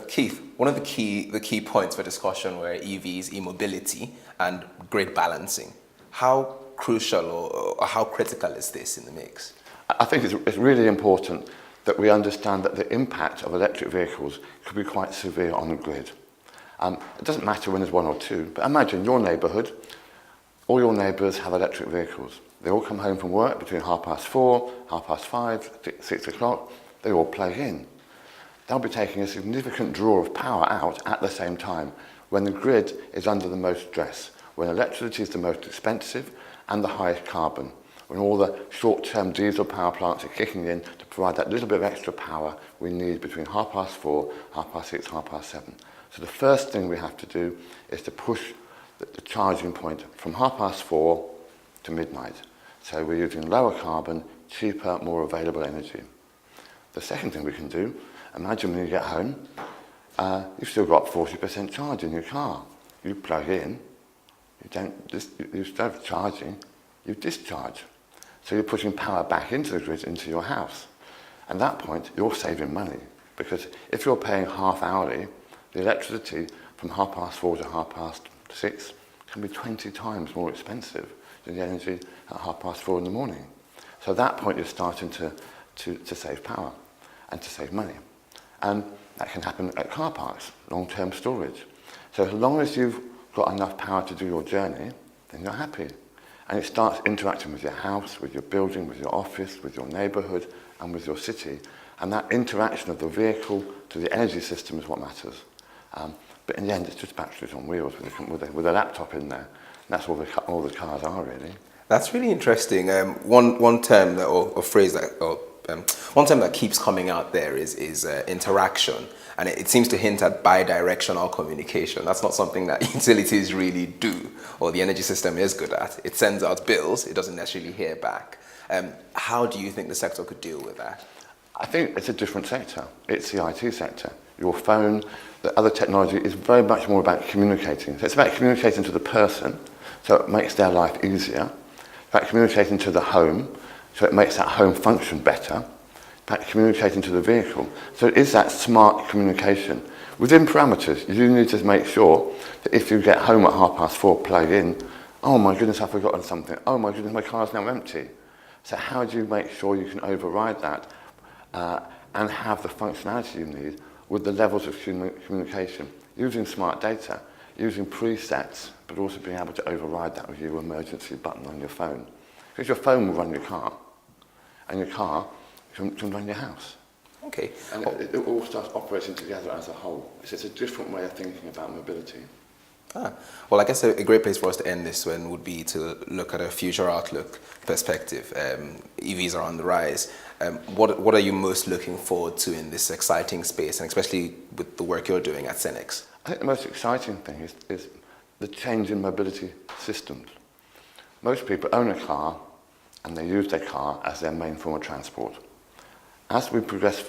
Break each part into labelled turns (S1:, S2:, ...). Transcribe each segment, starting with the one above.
S1: Keith, one of the key points for discussion were EVs, e-mobility, and grid balancing. How crucial or how critical is this in the mix?
S2: I think it's really important that we understand that the impact of electric vehicles could be quite severe on the grid. It doesn't matter when there's one or two, but imagine your neighbourhood, all your neighbours have electric vehicles. They all come home from work between 4:30, 5:30, 6 o'clock, they all plug in. They'll be taking a significant draw of power out at the same time when the grid is under the most stress, when electricity is the most expensive and the highest carbon, when all the short-term diesel power plants are kicking in to provide that little bit of extra power we need between 4:30, 6:30, 7:30. So the first thing we have to do is to push the charging point from 4:30 to midnight. So we're using lower carbon, cheaper, more available energy. The second thing we can do, imagine when you get home, you've still got 40% charge in your car. You plug in, instead of charging, you discharge. So you're putting power back into the grid, into your house. At that point, you're saving money, because if you're paying half hourly, the electricity from 4:30 to 6:30 can be 20 times more expensive than the energy at 4:30 in the morning. So at that point, you're starting to save power and to save money. And that can happen at car parks, long-term storage. So as long as you've got enough power to do your journey, then you're happy. And it starts interacting with your house, with your building, with your office, with your neighbourhood, and with your city. And that interaction of the vehicle to the energy system is what matters. But in the end, it's just batteries on wheels with a laptop in there. And that's all the cars are, really.
S1: That's really interesting. One term one term that keeps coming out there is interaction, and it seems to hint at bi-directional communication. That's not something that utilities really do, or the energy system is good at. It sends out bills, it doesn't necessarily hear back. How do you think the sector could deal with that?
S2: I think it's a different sector. It's the IT sector. Your phone, the other technology is very much more about communicating. So it's about communicating to the person, so it makes their life easier. It's about communicating to the home, so it makes that home function better. It's about communicating to the vehicle. So it is that smart communication. Within parameters, you need to make sure that if you get home at 4:30, plug in, oh my goodness, I've forgotten something. Oh my goodness, my car's now empty. So how do you make sure you can override that and have the functionality you need with the levels of communication, using smart data, using presets, but also being able to override that with your emergency button on your phone. Because your phone will run your car, and your car can run your house.
S1: Okay.
S2: And it all starts operating together as a whole. It's a different way of thinking about mobility.
S1: Well, I guess a great place for us to end this one would be to look at a future outlook perspective. EVs are on the rise. What are you most looking forward to in this exciting space, and especially with the work you're doing at Cenex?
S2: I think the most exciting thing is the change in mobility systems. Most people own a car and they use their car as their main form of transport. As we progress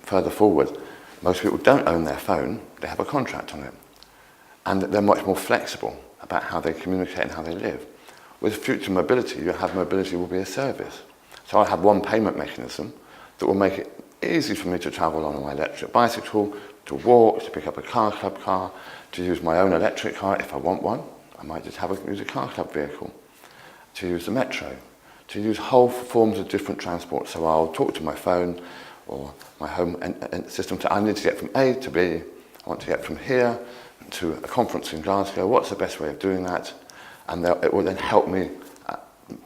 S2: further forward, most people don't own their phone, they have a contract on it. And they're much more flexible about how they communicate and how they live. With future mobility, mobility will be a service. So I have one payment mechanism that will make it easy for me to travel on my electric bicycle, to walk, to pick up a car club car, to use my own electric car if I want one. I might just use a car club vehicle, to use the metro, to use whole forms of different transport. So I'll talk to my phone or my home system. So I need to get from A to B. I want to get from here to a conference in Glasgow. What's the best way of doing that? And it will then help me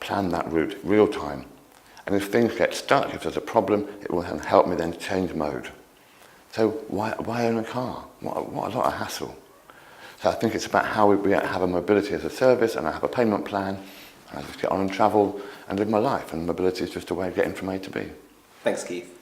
S2: plan that route real time. And if things get stuck, if there's a problem, it will then help me then change mode. So why own a car? What a lot of hassle. So I think it's about how we have a mobility as a service, and I have a payment plan, and I just get on and travel and live my life. And mobility is just a way of getting from A to B.
S1: Thanks, Keith.